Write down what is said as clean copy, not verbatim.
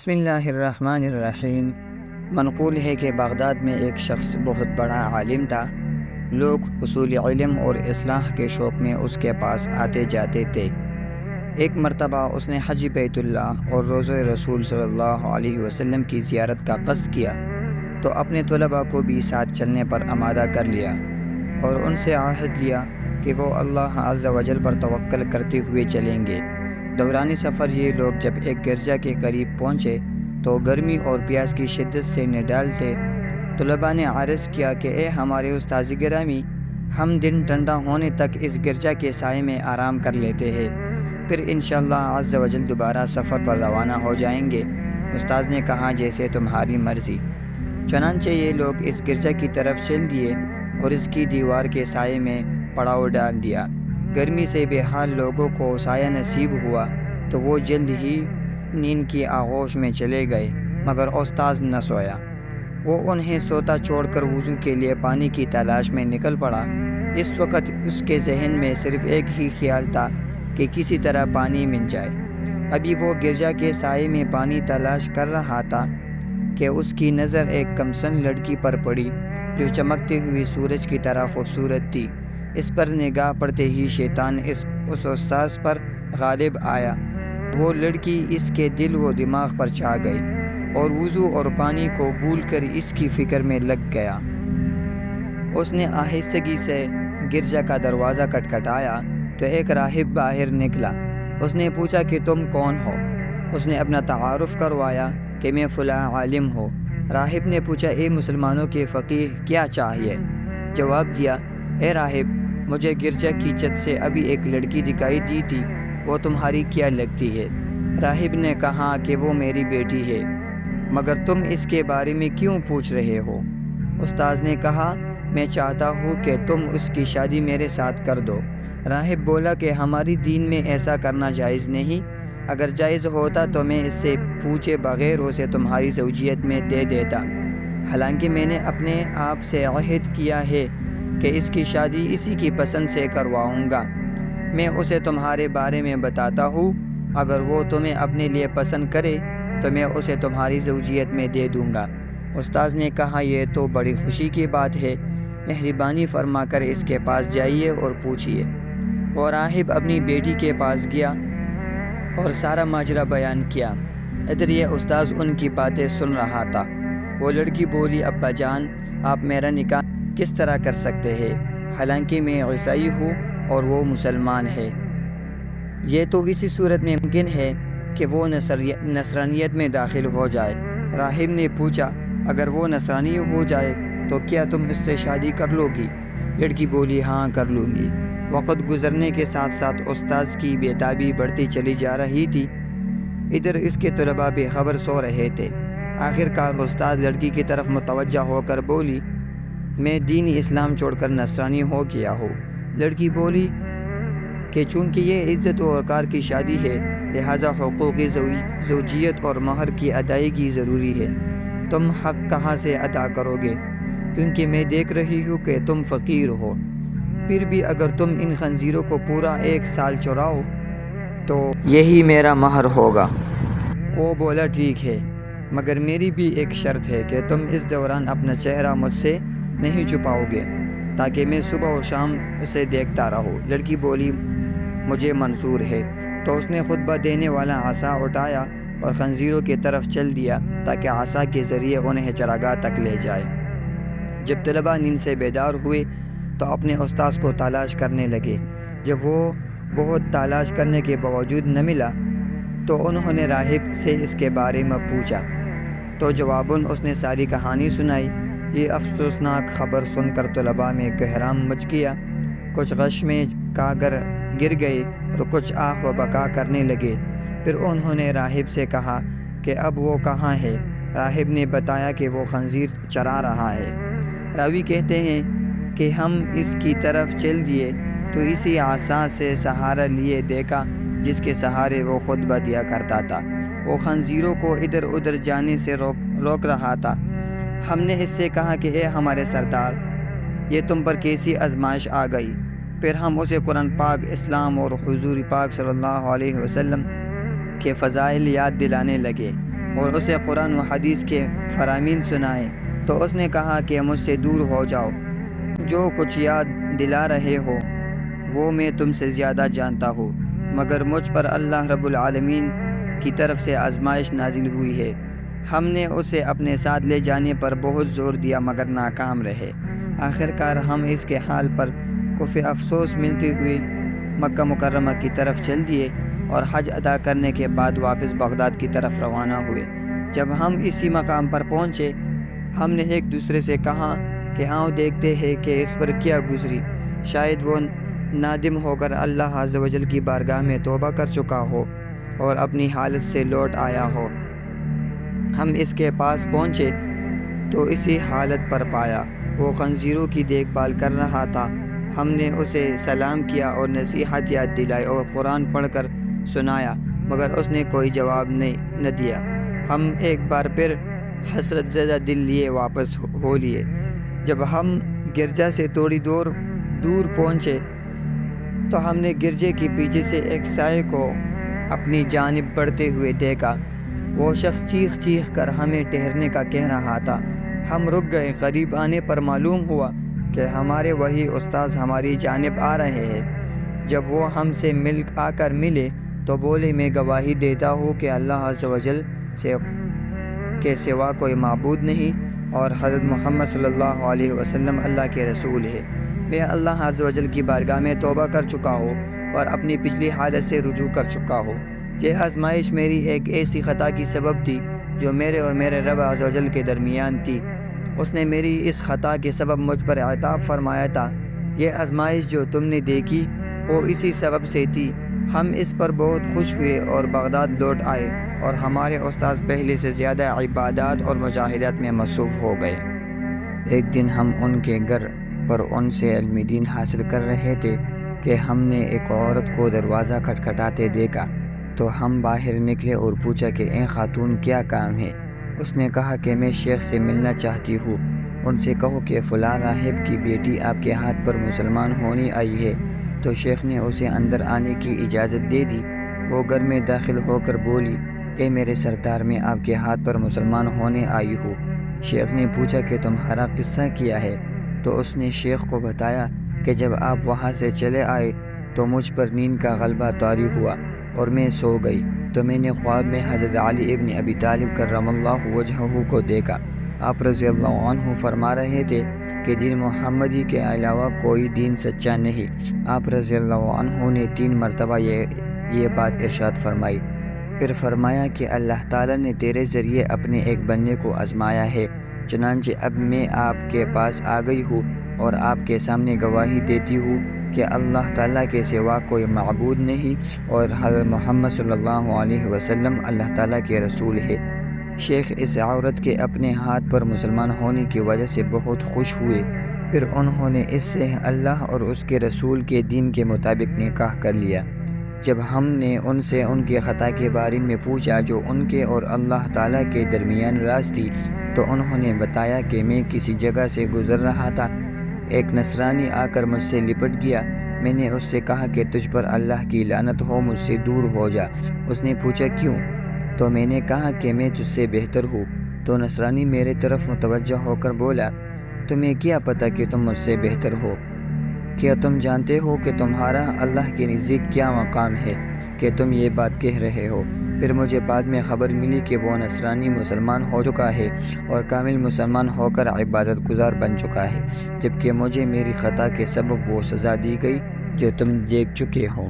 بسم اللہ الرحمن الرحیم۔ منقول ہے کہ بغداد میں ایک شخص بہت بڑا عالم تھا۔ لوگ حصول علم اور اصلاح کے شوق میں اس کے پاس آتے جاتے تھے۔ ایک مرتبہ اس نے حج بیت اللہ اور روضہ رسول صلی اللہ علیہ وسلم کی زیارت کا قصد کیا تو اپنے طلباء کو بھی ساتھ چلنے پر آمادہ کر لیا اور ان سے عہد لیا کہ وہ اللہ عز و جل پر توکل کرتے ہوئے چلیں گے۔ دوران سفر یہ لوگ جب ایک گرجا کے قریب پہنچے تو گرمی اور پیاس کی شدت سے نڈال تھے۔ طلباء نے عرض کیا کہ اے ہمارے استاذ گرامی، ہم دن ٹھنڈا ہونے تک اس گرجا کے سائے میں آرام کر لیتے ہیں، پھر انشاءاللہ عز و جل دوبارہ سفر پر روانہ ہو جائیں گے۔ استاذ نے کہا جیسے تمہاری مرضی۔ چنانچہ یہ لوگ اس گرجا کی طرف چل دیے اور اس کی دیوار کے سائے میں پڑاؤ ڈال دیا۔ گرمی سے بے حال لوگوں کو سایہ نصیب ہوا تو وہ جلد ہی نیند کی آغوش میں چلے گئے، مگر استاذ نہ سویا۔ وہ انہیں سوتا چھوڑ کر وضو کے لیے پانی کی تلاش میں نکل پڑا۔ اس وقت اس کے ذہن میں صرف ایک ہی خیال تھا کہ کسی طرح پانی مل جائے۔ ابھی وہ گرجا کے سائے میں پانی تلاش کر رہا تھا کہ اس کی نظر ایک کمسن لڑکی پر پڑی جو چمکتے ہوئے سورج کی طرح خوبصورت تھی۔ اس پر نگاہ پڑتے ہی شیطان اس استاذ پر غالب آیا۔ وہ لڑکی اس کے دل و دماغ پر چھا گئی اور وضو اور پانی کو بھول کر اس کی فکر میں لگ گیا۔ اس نے آہستگی سے گرجا کا دروازہ کھٹکھٹایا تو ایک راہب باہر نکلا۔ اس نے پوچھا کہ تم کون ہو؟ اس نے اپنا تعارف کروایا کہ میں فلاں عالم ہوں۔ راہب نے پوچھا اے مسلمانوں کے فقیہ کیا چاہیے؟ جواب دیا اے راہب، مجھے گرجا کی چھت سے ابھی ایک لڑکی دکھائی دی تھی، وہ تمہاری کیا لگتی ہے؟ راہب نے کہا کہ وہ میری بیٹی ہے، مگر تم اس کے بارے میں کیوں پوچھ رہے ہو؟ استاذ نے کہا میں چاہتا ہوں کہ تم اس کی شادی میرے ساتھ کر دو۔ راہب بولا کہ ہماری دین میں ایسا کرنا جائز نہیں، اگر جائز ہوتا تو میں اس سے پوچھے بغیر اسے تمہاری زوجیت میں دے دیتا، حالانکہ میں نے اپنے آپ سے عہد کیا ہے کہ اس کی شادی اسی کی پسند سے کرواؤں گا۔ میں اسے تمہارے بارے میں بتاتا ہوں، اگر وہ تمہیں اپنے لیے پسند کرے تو میں اسے تمہاری زوجیت میں دے دوں گا۔ استاذ نے کہا یہ تو بڑی خوشی کی بات ہے، مہربانی فرما کر اس کے پاس جائیے اور پوچھیے۔ وہ راہب اپنی بیٹی کے پاس گیا اور سارا ماجرا بیان کیا۔ ادھر یہ استاذ ان کی باتیں سن رہا تھا۔ وہ لڑکی بولی ابا جان، آپ میرا نکاح کس طرح کر سکتے ہیں، حالانکہ میں عیسائی ہوں اور وہ مسلمان ہے؟ یہ تو اسی صورت میں ممکن ہے کہ وہ نصرانیت میں داخل ہو جائے۔ راہب نے پوچھا اگر وہ نصرانی ہو جائے تو کیا تم اس سے شادی کر لو گی؟ لڑکی بولی ہاں کر لوں گی۔ وقت گزرنے کے ساتھ ساتھ استاذ کی بے تابی بڑھتی چلی جا رہی تھی۔ ادھر اس کے طلباء بے خبر سو رہے تھے۔ آخر کار استاذ لڑکی کی طرف متوجہ ہو کر بولی میں دین اسلام چھوڑ کر نصرانی ہو گیا ہوں۔ لڑکی بولی کہ چونکہ یہ عزت و وقار کی شادی ہے لہٰذا حقوق زوجیت اور مہر کی ادائیگی ضروری ہے۔ تم حق کہاں سے ادا کرو گے؟ کیونکہ میں دیکھ رہی ہوں کہ تم فقیر ہو، پھر بھی اگر تم ان خنزیروں کو پورا 1 سال چراؤ تو یہی میرا مہر ہوگا۔ وہ بولا ٹھیک ہے، مگر میری بھی ایک شرط ہے کہ تم اس دوران اپنا چہرہ مجھ سے نہیں چھپاؤ گے تاکہ میں صبح و شام اسے دیکھتا رہوں۔ لڑکی بولی مجھے منظور ہے۔ تو اس نے خطبہ دینے والا عصا اٹھایا اور خنزیروں کی طرف چل دیا تاکہ عصا کے ذریعے انہیں چراگاہ تک لے جائے۔ جب طلباء نیند سے بیدار ہوئے تو اپنے استاذ کو تلاش کرنے لگے۔ جب وہ بہت تلاش کرنے کے باوجود نہ ملا تو انہوں نے راہب سے اس کے بارے میں پوچھا تو جواباً اس نے ساری کہانی سنائی۔ یہ افسوسناک خبر سن کر طلباء میں کوہرام مچ گیا۔ کچھ غش میں گر گئے اور کچھ آہ و بکا کرنے لگے۔ پھر انہوں نے راہب سے کہا کہ اب وہ کہاں ہے؟ راہب نے بتایا کہ وہ خنزیر چرا رہا ہے۔ راوی کہتے ہیں کہ ہم اس کی طرف چل دیے تو اسی عصا سے سہارا لیے دیکھا جس کے سہارے وہ خطبہ دیا کرتا تھا۔ وہ خنزیروں کو ادھر ادھر جانے سے روک رہا تھا۔ ہم نے اس سے کہا کہ اے ہمارے سردار، یہ تم پر کیسی آزمائش آ گئی؟ پھر ہم اسے قرآن پاک، اسلام اور حضور پاک صلی اللہ علیہ وسلم کے فضائل یاد دلانے لگے۔ اور اسے قرآن و حدیث کے فرامین سنائے تو اس نے کہا کہ مجھ سے دور ہو جاؤ، جو کچھ یاد دلا رہے ہو وہ میں تم سے زیادہ جانتا ہوں، مگر مجھ پر اللہ رب العالمین کی طرف سے آزمائش نازل ہوئی ہے۔ ہم نے اسے اپنے ساتھ لے جانے پر بہت زور دیا مگر ناکام رہے۔ آخر کار ہم اس کے حال پر کفِ افسوس ملتے ہوئے مکہ مکرمہ کی طرف چل دیے اور حج ادا کرنے کے بعد واپس بغداد کی طرف روانہ ہوئے۔ جب ہم اسی مقام پر پہنچے ہم نے ایک دوسرے سے کہا کہ آؤ دیکھتے ہیں کہ اس پر کیا گزری، شاید وہ نادم ہو کر اللہ عز و جل کی بارگاہ میں توبہ کر چکا ہو اور اپنی حالت سے لوٹ آیا ہو۔ ہم اس کے پاس پہنچے تو اسی حالت پر پایا، وہ خنزیروں کی دیکھ بھال کر رہا تھا۔ ہم نے اسے سلام کیا اور نصیحت یاد دلائی اور قرآن پڑھ کر سنایا مگر اس نے کوئی جواب نہ دیا۔ ہم ایک بار پھر حسرت زدہ دل لیے واپس ہو لیے۔ جب ہم گرجا سے تھوڑی دور پہنچے تو ہم نے گرجے کے پیچھے سے ایک سائے کو اپنی جانب بڑھتے ہوئے دیکھا۔ وہ شخص چیخ چیخ کر ہمیں ٹھہرنے کا کہہ رہا تھا۔ ہم رک گئے۔ قریب آنے پر معلوم ہوا کہ ہمارے وہی استاذ ہماری جانب آ رہے ہیں۔ جب وہ ہم سے آ کر ملے تو بولے، میں گواہی دیتا ہوں کہ اللہ عز و جل کے سوا کوئی معبود نہیں اور حضرت محمد صلی اللہ علیہ وسلم اللہ کے رسول ہے۔ میں اللہ عز و جل کی بارگاہ میں توبہ کر چکا ہوں اور اپنی پچھلی حالت سے رجوع کر چکا ہوں۔ یہ آزمائش میری ایک ایسی خطا کی سبب تھی جو میرے اور میرے رب عز و جل کے درمیان تھی۔ اس نے میری اس خطا کے سبب مجھ پر عطاب فرمایا تھا۔ یہ آزمائش جو تم نے دیکھی وہ اسی سبب سے تھی۔ ہم اس پر بہت خوش ہوئے اور بغداد لوٹ آئے اور ہمارے استاذ پہلے سے زیادہ عبادات اور مجاہدات میں مصروف ہو گئے۔ ایک دن ہم ان کے گھر پر ان سے علم دین حاصل کر رہے تھے کہ ہم نے ایک عورت کو دروازہ کھٹکھٹاتے دیکھا تو ہم باہر نکلے اور پوچھا کہ اے خاتون کیا کام ہے؟ اس نے کہا کہ میں شیخ سے ملنا چاہتی ہوں۔ ان سے کہو کہ فلاں راہب کی بیٹی آپ کے ہاتھ پر مسلمان ہونے آئی ہے۔ تو شیخ نے اسے اندر آنے کی اجازت دے دی۔ وہ گھر میں داخل ہو کر بولی، اے میرے سردار، میں آپ کے ہاتھ پر مسلمان ہونے آئی ہوں۔ شیخ نے پوچھا کہ تمہارا قصہ کیا ہے؟ تو اس نے شیخ کو بتایا کہ جب آپ وہاں سے چلے آئے تو مجھ پر نیند کا غلبہ طاری ہوا اور میں سو گئی تو میں نے خواب میں حضرت علی ابن ابی طالب کرم اللہ وجہہ کو دیکھا۔ آپ رضی اللہ عنہ فرما رہے تھے کہ دین محمدی کے علاوہ کوئی دین سچا نہیں۔ آپ رضی اللہ عنہ نے 3 مرتبہ یہ بات ارشاد فرمائی۔ پھر فرمایا کہ اللہ تعالیٰ نے تیرے ذریعے اپنے ایک بندے کو آزمایا ہے، چنانچہ اب میں آپ کے پاس آ گئی ہوں اور آپ کے سامنے گواہی دیتی ہوں کہ اللہ تعالیٰ کے سوا کوئی معبود نہیں اور حضرت محمد صلی اللہ علیہ وسلم اللہ تعالیٰ کے رسول ہے۔ شیخ اس عورت کے اپنے ہاتھ پر مسلمان ہونے کی وجہ سے بہت خوش ہوئے۔ پھر انہوں نے اس سے اللہ اور اس کے رسول کے دین کے مطابق نکاح کر لیا۔ جب ہم نے ان سے ان کے خطا کے بارے میں پوچھا جو ان کے اور اللہ تعالیٰ کے درمیان راز تھی تو انہوں نے بتایا کہ میں کسی جگہ سے گزر رہا تھا، ایک نصرانی آ کر مجھ سے لپٹ گیا۔ میں نے اس سے کہا کہ تجھ پر اللہ کی لعنت ہو، مجھ سے دور ہو جا۔ اس نے پوچھا کیوں؟ تو میں نے کہا کہ میں تجھ سے بہتر ہوں۔ تو نصرانی میرے طرف متوجہ ہو کر بولا، تمہیں کیا پتہ کہ تم مجھ سے بہتر ہو؟ کیا تم جانتے ہو کہ تمہارا اللہ کے نزدیک کیا مقام ہے کہ تم یہ بات کہہ رہے ہو؟ پھر مجھے بعد میں خبر ملی کہ وہ نصرانی مسلمان ہو چکا ہے اور کامل مسلمان ہو کر عبادت گزار بن چکا ہے، جبکہ مجھے میری خطا کے سبب وہ سزا دی گئی جو تم دیکھ چکے ہو۔